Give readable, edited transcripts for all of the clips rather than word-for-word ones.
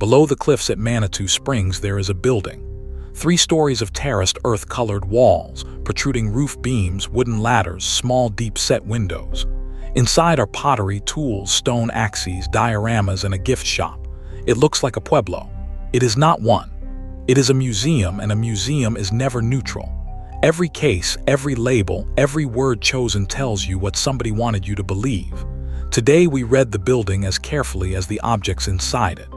Below the cliffs at Manitou Springs there is a building. 3 stories of terraced earth-colored walls, protruding roof beams, wooden ladders, small deep-set windows. Inside are pottery, tools, stone axes, dioramas, and a gift shop. It looks like a Pueblo. It is not one. It is a museum, and a museum is never neutral. Every case, every label, every word chosen tells you what somebody wanted you to believe. Today we read the building as carefully as the objects inside it.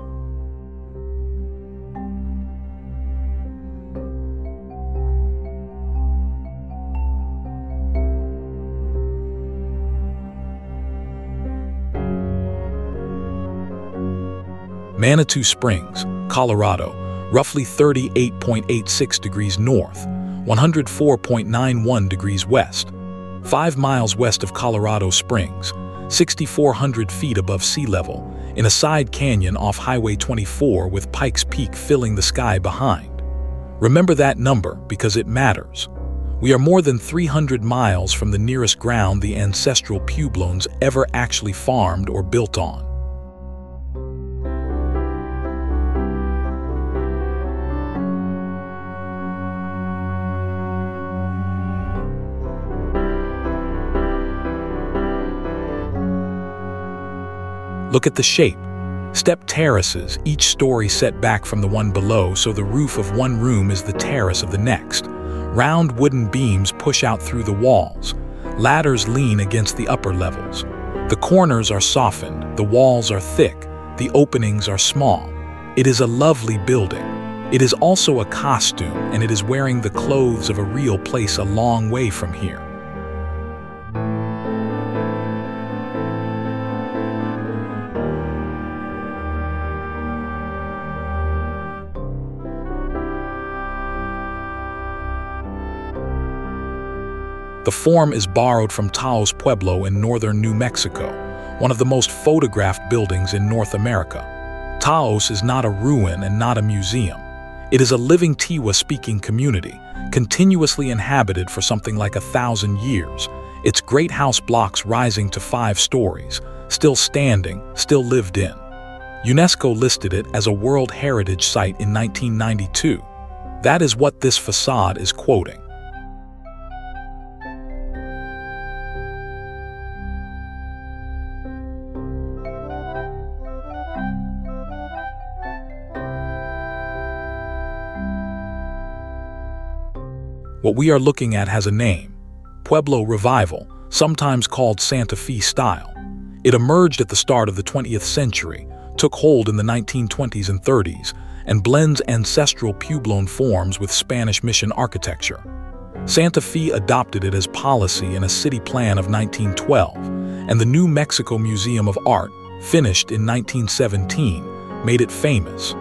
Manitou Springs, Colorado, roughly 38.86 degrees north, 104.91 degrees west, 5 miles west of Colorado Springs, 6,400 feet above sea level, in a side canyon off Highway 24 with Pikes Peak filling the sky behind. Remember that number because it matters. We are more than 300 miles from the nearest ground the ancestral Puebloans ever actually farmed or built on. Look at the shape. Step terraces, each story set back from the one below, so the roof of one room is the terrace of the next. Round wooden beams push out through the walls. Ladders lean against the upper levels. The corners are softened, the walls are thick, the openings are small. It is a lovely building. It is also a costume, and it is wearing the clothes of a real place a long way from here. The form is borrowed from Taos, Pueblo in northern New Mexico, one of the most photographed buildings in North America. Taos is not a ruin and not a museum. It is a living Tiwa-speaking community, continuously inhabited for something like 1,000 years, its great house blocks rising to 5 stories, still standing, still lived in. UNESCO listed it as a World Heritage Site in 1992. That is what this facade is quoting. What we are looking at has a name, Pueblo Revival, sometimes called Santa Fe style. It emerged at the start of the 20th century, took hold in the 1920s and 30s, and blends ancestral Puebloan forms with Spanish mission architecture. Santa Fe adopted it as policy in a city plan of 1912, and the New Mexico Museum of Art, finished in 1917, made it famous.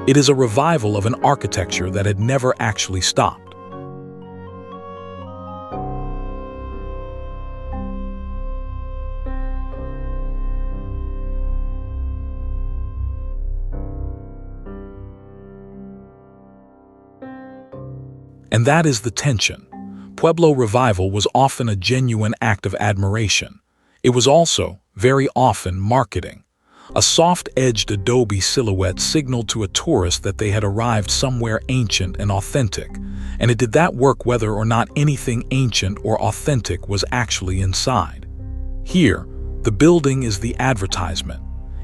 It is a revival of an architecture that had never actually stopped. And that is the tension. Pueblo Revival was often a genuine act of admiration. It was also, very often, marketing. A soft-edged adobe silhouette signaled to a tourist that they had arrived somewhere ancient and authentic, and it did that work whether or not anything ancient or authentic was actually inside. Here, the building is the advertisement.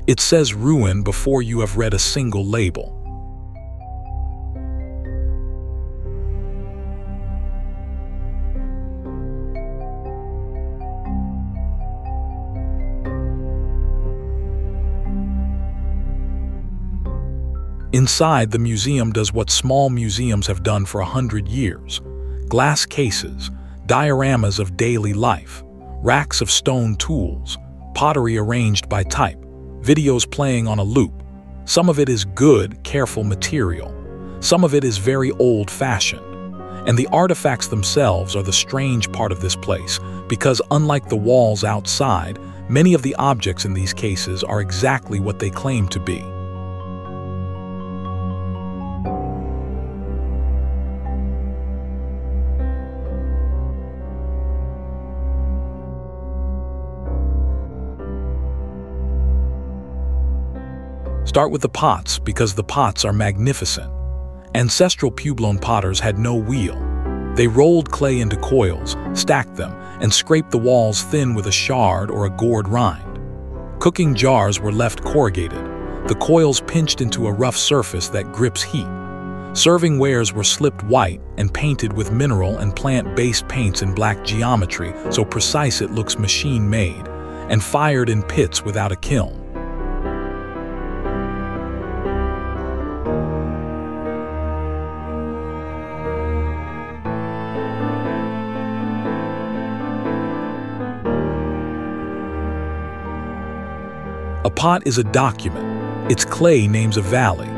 It says ruin before you have read a single label. Inside, the museum does what small museums have done for 100 years. Glass cases, dioramas of daily life, racks of stone tools, pottery arranged by type, videos playing on a loop. Some of it is good, careful material. Some of it is very old-fashioned. And the artifacts themselves are the strange part of this place, because unlike the walls outside, many of the objects in these cases are exactly what they claim to be. Start with the pots because the pots are magnificent. Ancestral Puebloan potters had no wheel. They rolled clay into coils, stacked them, and scraped the walls thin with a shard or a gourd rind. Cooking jars were left corrugated, the coils pinched into a rough surface that grips heat. Serving wares were slipped white and painted with mineral and plant-based paints in black geometry so precise it looks machine-made, and fired in pits without a kiln. A pot is a document. Its clay names a valley.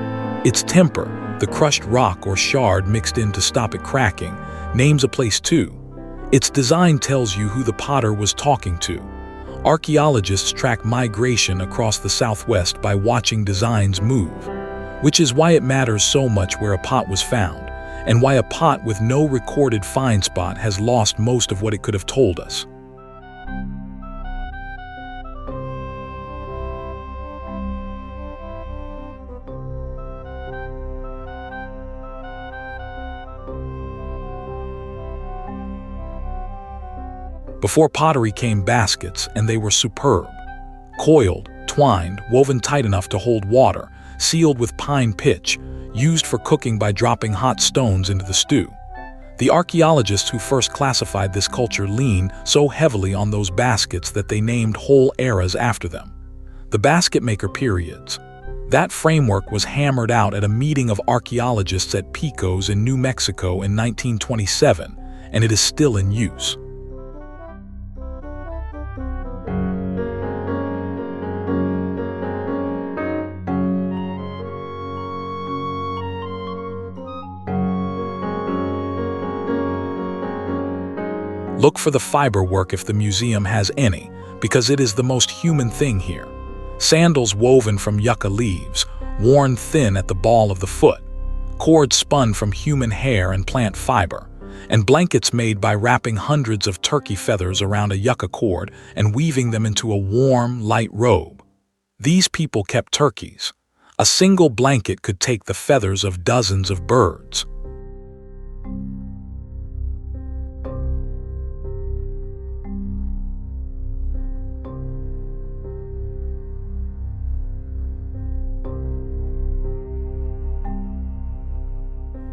Its temper, the crushed rock or shard mixed in to stop it cracking, names a place too. Its design tells you who the potter was talking to. Archaeologists track migration across the Southwest by watching designs move, which is why it matters so much where a pot was found, and why a pot with no recorded find spot has lost most of what it could have told us. Before pottery came baskets, and they were superb. Coiled, twined, woven tight enough to hold water, sealed with pine pitch, used for cooking by dropping hot stones into the stew. The archaeologists who first classified this culture leaned so heavily on those baskets that they named whole eras after them. The basket maker periods. That framework was hammered out at a meeting of archaeologists at Pecos in New Mexico in 1927, and it is still in use. Look for the fiber work if the museum has any, because it is the most human thing here. Sandals woven from yucca leaves, worn thin at the ball of the foot, cords spun from human hair and plant fiber, and blankets made by wrapping hundreds of turkey feathers around a yucca cord and weaving them into a warm, light robe. These people kept turkeys. A single blanket could take the feathers of dozens of birds.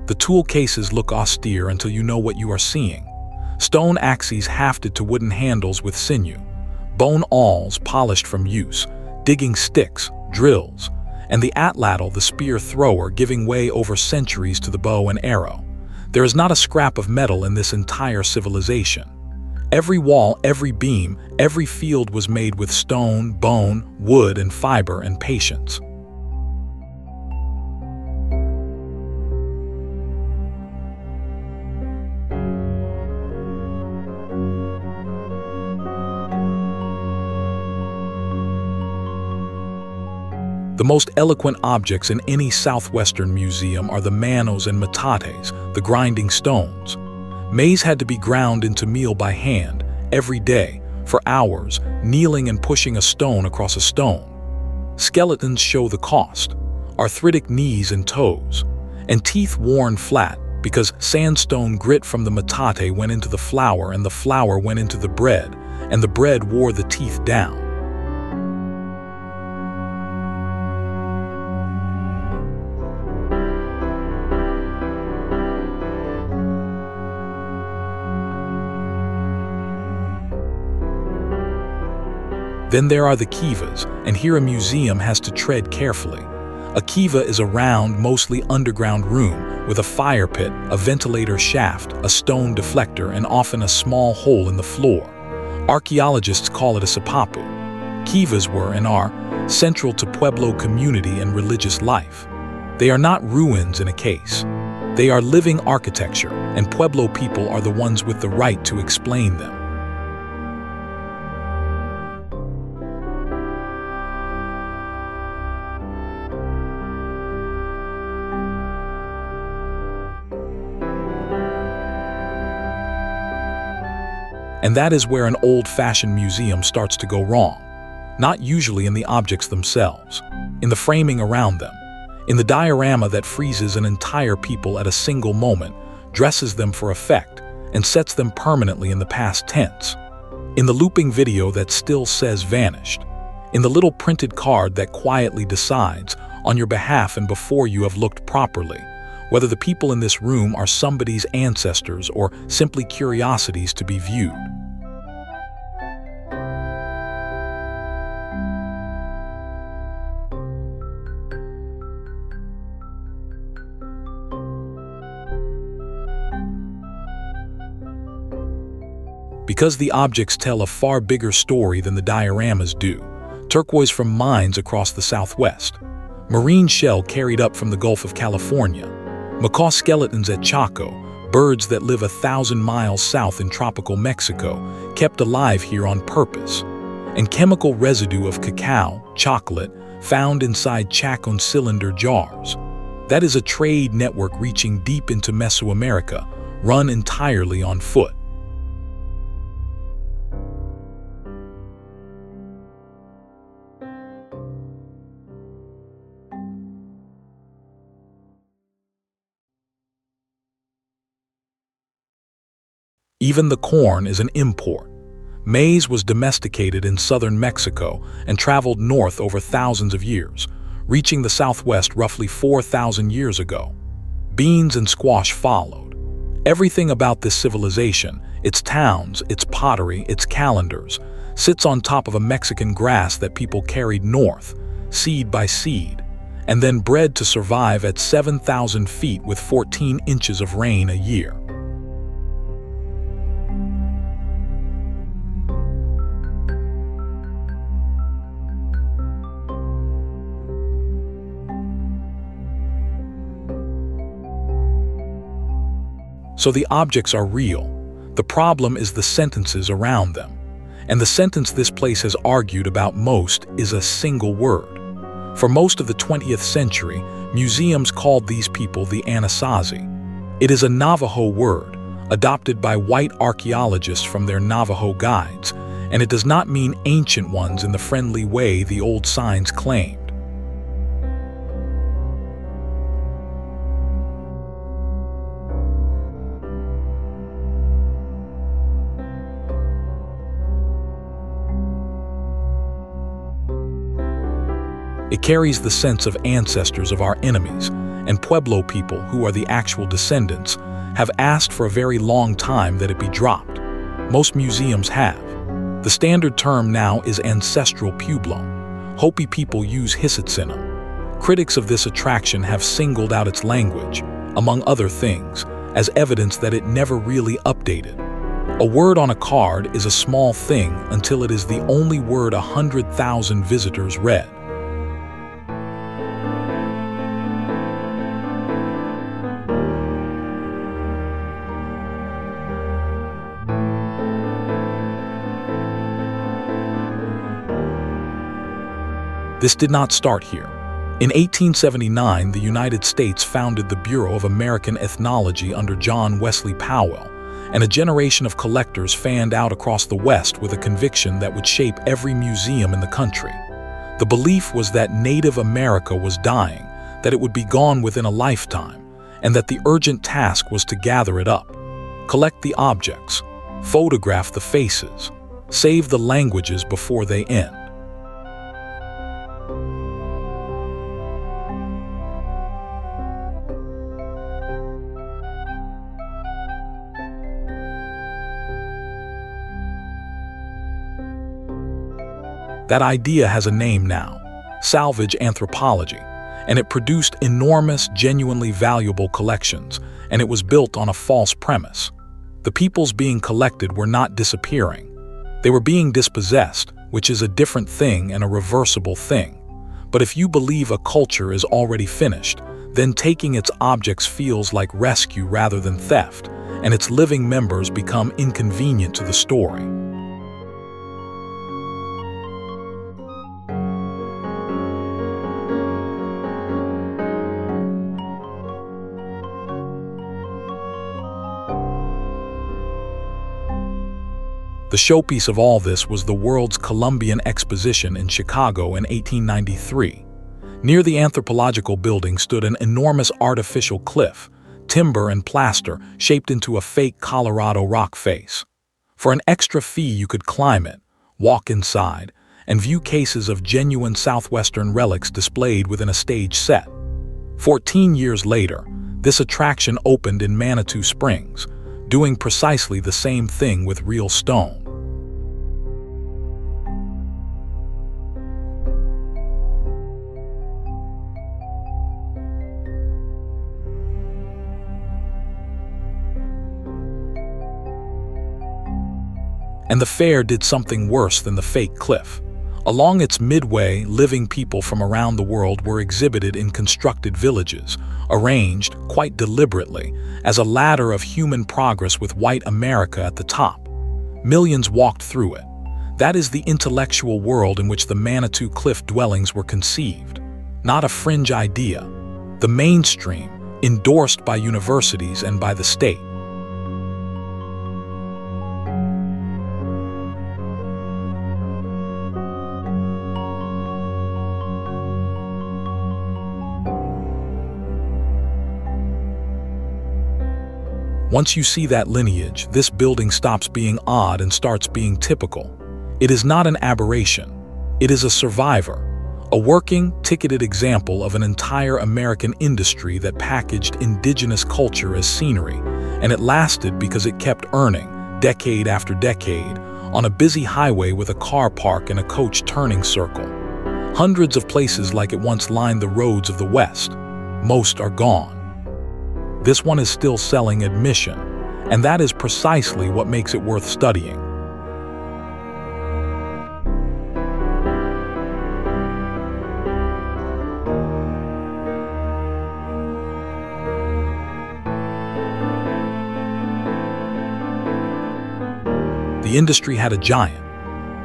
The tool cases look austere until you know what you are seeing. Stone axes hafted to wooden handles with sinew, bone awls polished from use, digging sticks, drills, and the atlatl, the spear thrower, giving way over centuries to the bow and arrow. There is not a scrap of metal in this entire civilization. Every wall, every beam, every field was made with stone, bone, wood, and fiber and patience. The most eloquent objects in any southwestern museum are the manos and metates, the grinding stones. Maize had to be ground into meal by hand, every day, for hours, kneeling and pushing a stone across a stone. Skeletons show the cost, arthritic knees and toes, and teeth worn flat because sandstone grit from the metate went into the flour and the flour went into the bread, and the bread wore the teeth down. Then there are the kivas, and here a museum has to tread carefully. A kiva is a round, mostly underground room with a fire pit, a ventilator shaft, a stone deflector, and often a small hole in the floor. Archaeologists call it a sipapu. Kivas were and are central to Pueblo community and religious life. They are not ruins in a case. They are living architecture, and Pueblo people are the ones with the right to explain them. And that is where an old-fashioned museum starts to go wrong. Not usually in the objects themselves. in the framing around them, in the diorama that freezes an entire people at a single moment, dresses them for effect, and sets them permanently in the past tense, in the looping video that still says vanished, in the little printed card that quietly decides, on your behalf and before you have looked properly, whether the people in this room are somebody's ancestors or simply curiosities to be viewed. Because the objects tell a far bigger story than the dioramas do. Turquoise from mines across the southwest, marine shell carried up from the Gulf of California, macaw skeletons at Chaco, birds that live 1,000 miles south in tropical Mexico, kept alive here on purpose, and chemical residue of cacao, chocolate, found inside Chacon cylinder jars. That is a trade network reaching deep into Mesoamerica, run entirely on foot. Even the corn is an import. Maize was domesticated in southern Mexico and traveled north over thousands of years, reaching the southwest roughly 4,000 years ago. Beans and squash followed. Everything about this civilization, its towns, its pottery, its calendars, sits on top of a Mexican grass that people carried north, seed by seed, and then bred to survive at 7,000 feet with 14 inches of rain a year. So the objects are real. The problem is the sentences around them. And the sentence this place has argued about most is a single word. For most of the 20th century, museums called these people the Anasazi. It is a Navajo word, adopted by white archaeologists from their Navajo guides, and it does not mean ancient ones in the friendly way the old signs claimed. It carries the sense of ancestors of our enemies, and Pueblo people, who are the actual descendants, have asked for a very long time that it be dropped. Most museums have. The standard term now is ancestral Pueblo. Hopi people use Hisatsinam. Critics of this attraction have singled out its language, among other things, as evidence that it never really updated. A word on a card is a small thing until it is the only word 100,000 visitors read. This did not start here. In 1879, the United States founded the Bureau of American Ethnology under John Wesley Powell, and a generation of collectors fanned out across the West with a conviction that would shape every museum in the country. The belief was that Native America was dying, that it would be gone within a lifetime, and that the urgent task was to gather it up, collect the objects, photograph the faces, save the languages before they end. That idea has a name now, salvage anthropology, and it produced enormous, genuinely valuable collections, and it was built on a false premise. The peoples being collected were not disappearing. They were being dispossessed, which is a different thing and a reversible thing. But if you believe a culture is already finished, then taking its objects feels like rescue rather than theft, and its living members become inconvenient to the story. The showpiece of all this was the World's Columbian Exposition in Chicago in 1893. Near the anthropological building stood an enormous artificial cliff, timber and plaster shaped into a fake Colorado rock face. For an extra fee you could climb it, walk inside, and view cases of genuine southwestern relics displayed within a stage set. 14 years later, this attraction opened in Manitou Springs, doing precisely the same thing with real stone. And the fair did something worse than the fake cliff. Along its midway, living people from around the world were exhibited in constructed villages, arranged, quite deliberately, as a ladder of human progress with white America at the top. Millions walked through it. That is the intellectual world in which the Manitou Cliff Dwellings were conceived. Not a fringe idea. The mainstream, endorsed by universities and by the state. Once you see that lineage, this building stops being odd and starts being typical. It is not an aberration. It is a survivor, a working, ticketed example of an entire American industry that packaged indigenous culture as scenery, and it lasted because it kept earning, decade after decade, on a busy highway with a car park and a coach turning circle. Hundreds of places like it once lined the roads of the West. Most are gone. This one is still selling admission, and that is precisely what makes it worth studying. The industry had a giant.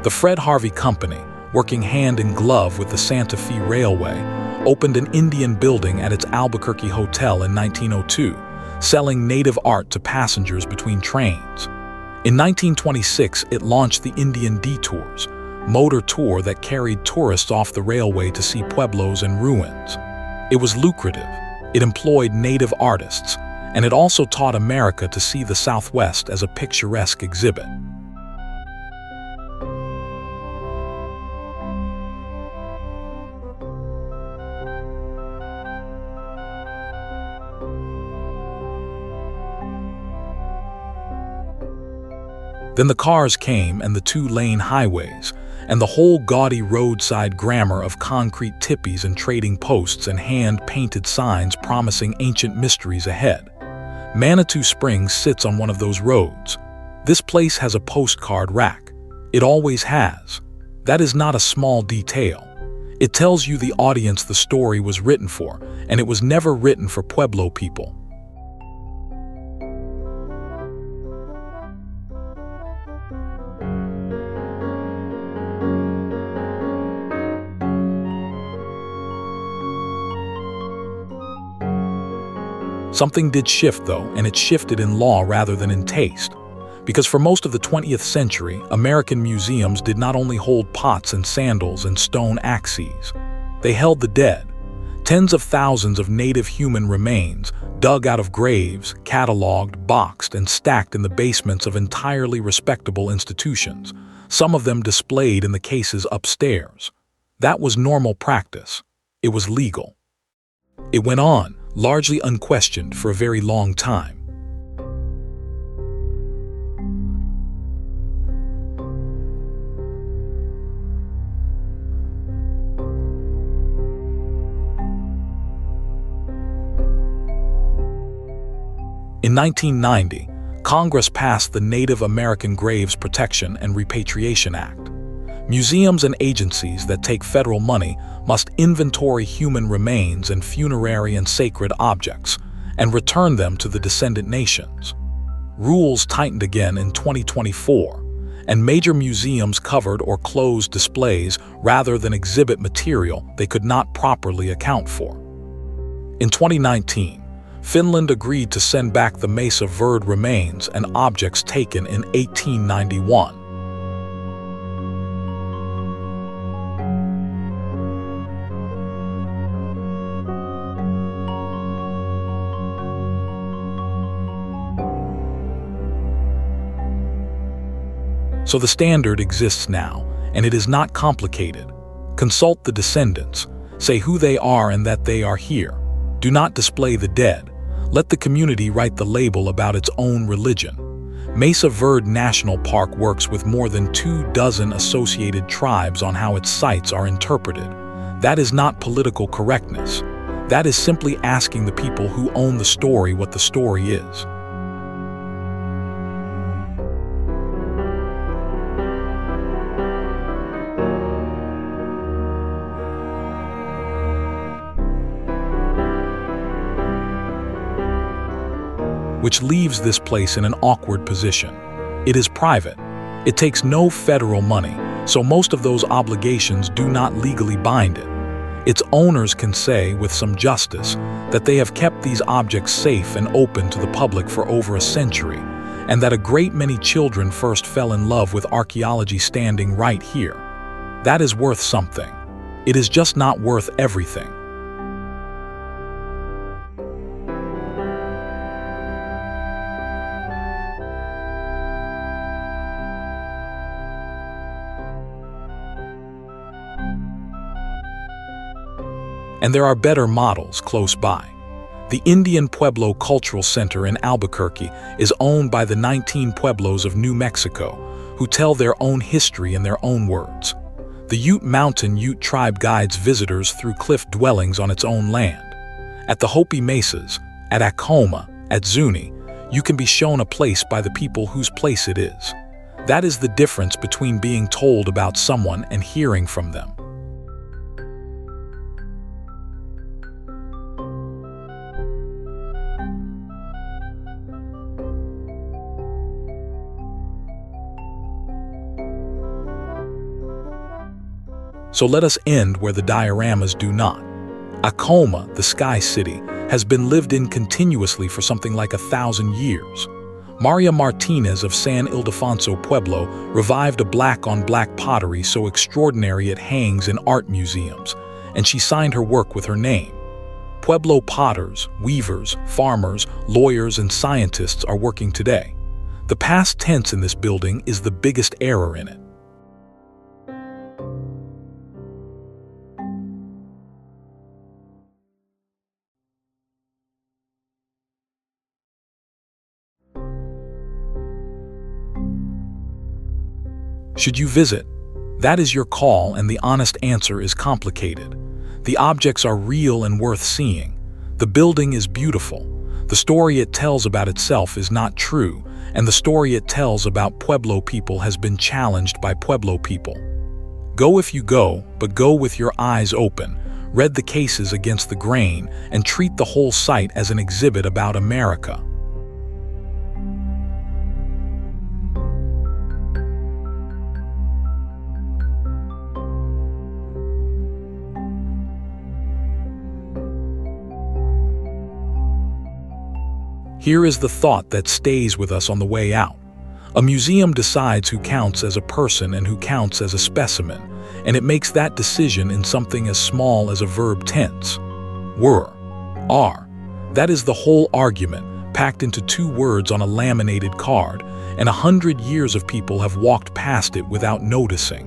The Fred Harvey Company, working hand in glove with the Santa Fe Railway, opened an Indian building at its Albuquerque hotel in 1902, selling native art to passengers between trains. In 1926, it launched the Indian Detours, motor tour that carried tourists off the railway to see pueblos and ruins. It was lucrative, it employed native artists, and it also taught America to see the Southwest as a picturesque exhibit. Then the cars came and the two-lane highways, and the whole gaudy roadside grammar of concrete tippies and trading posts and hand-painted signs promising ancient mysteries ahead. Manitou Springs sits on one of those roads. This place has a postcard rack. It always has. That is not a small detail. It tells you the audience the story was written for, and it was never written for Pueblo people. Something did shift, though, and it shifted in law rather than in taste. Because for most of the 20th century, American museums did not only hold pots and sandals and stone axes. They held the dead. Tens of thousands of native human remains, dug out of graves, cataloged, boxed, and stacked in the basements of entirely respectable institutions, some of them displayed in the cases upstairs. That was normal practice. It was legal. It went on, largely unquestioned, for a very long time. In 1990, Congress passed the Native American Graves Protection and Repatriation Act. Museums and agencies that take federal money must inventory human remains and funerary and sacred objects and return them to the descendant nations. Rules tightened again in 2024, and major museums covered or closed displays rather than exhibit material they could not properly account for. In 2019, Finland agreed to send back the Mesa Verde remains and objects taken in 1891. So the standard exists now, and it is not complicated. Consult the descendants, say who they are and that they are here. Do not display the dead. Let the community write the label about its own religion. Mesa Verde National Park works with more than 24 associated tribes on how its sites are interpreted. That is not political correctness. That is simply asking the people who own the story what the story is. Which leaves this place in an awkward position. It is private. It takes no federal money, so most of those obligations do not legally bind it. Its owners can say, with some justice, that they have kept these objects safe and open to the public for over a century, and that a great many children first fell in love with archaeology standing right here. That is worth something. It is just not worth everything. And there are better models close by. The Indian Pueblo Cultural Center in Albuquerque is owned by the 19 Pueblos of New Mexico, who tell their own history in their own words. The Ute Mountain Ute tribe guides visitors through cliff dwellings on its own land. At the Hopi Mesas, at Acoma, at Zuni, you can be shown a place by the people whose place it is. That is the difference between being told about someone and hearing from them. So let us end where the dioramas do not. Acoma, the Sky City, has been lived in continuously for something like 1,000 years. Maria Martinez of San Ildefonso, Pueblo, revived a black-on-black pottery so extraordinary it hangs in art museums, and she signed her work with her name. Pueblo potters, weavers, farmers, lawyers, and scientists are working today. The past tense in this building is the biggest error in it. Should you visit? That is your call, and the honest answer is complicated. The objects are real and worth seeing. The building is beautiful. The story it tells about itself is not true, and the story it tells about Pueblo people has been challenged by Pueblo people. Go if you go, but go with your eyes open. Read the cases against the grain, and treat the whole site as an exhibit about America. Here is the thought that stays with us on the way out. A museum decides who counts as a person and who counts as a specimen, and it makes that decision in something as small as a verb tense. Were, are. That is the whole argument, packed into 2 words on a laminated card, and 100 years of people have walked past it without noticing.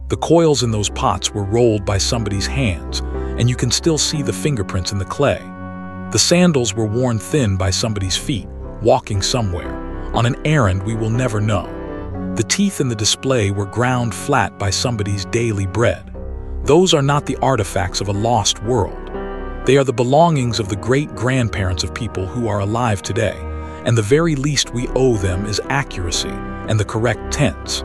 The coils in those pots were rolled by somebody's hands, and you can still see the fingerprints in the clay. The sandals were worn thin by somebody's feet, walking somewhere, on an errand we will never know. The teeth in the display were ground flat by somebody's daily bread. Those are not the artifacts of a lost world. They are the belongings of the great-grandparents of people who are alive today, and the very least we owe them is accuracy and the correct tense.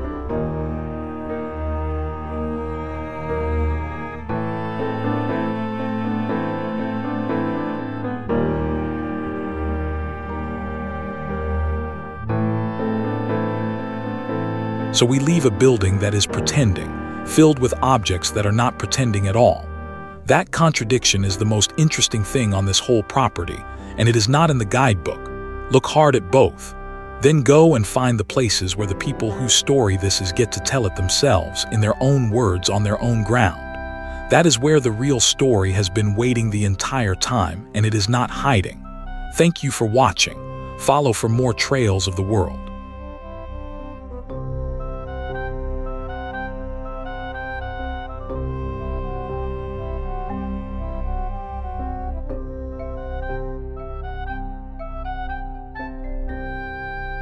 So we leave a building that is pretending, filled with objects that are not pretending at all. That contradiction is the most interesting thing on this whole property, and it is not in the guidebook. Look hard at both. Then go and find the places where the people whose story this is get to tell it themselves in their own words on their own ground. That is where the real story has been waiting the entire time, and it is not hiding. Thank you for watching. Follow for more trails of the world.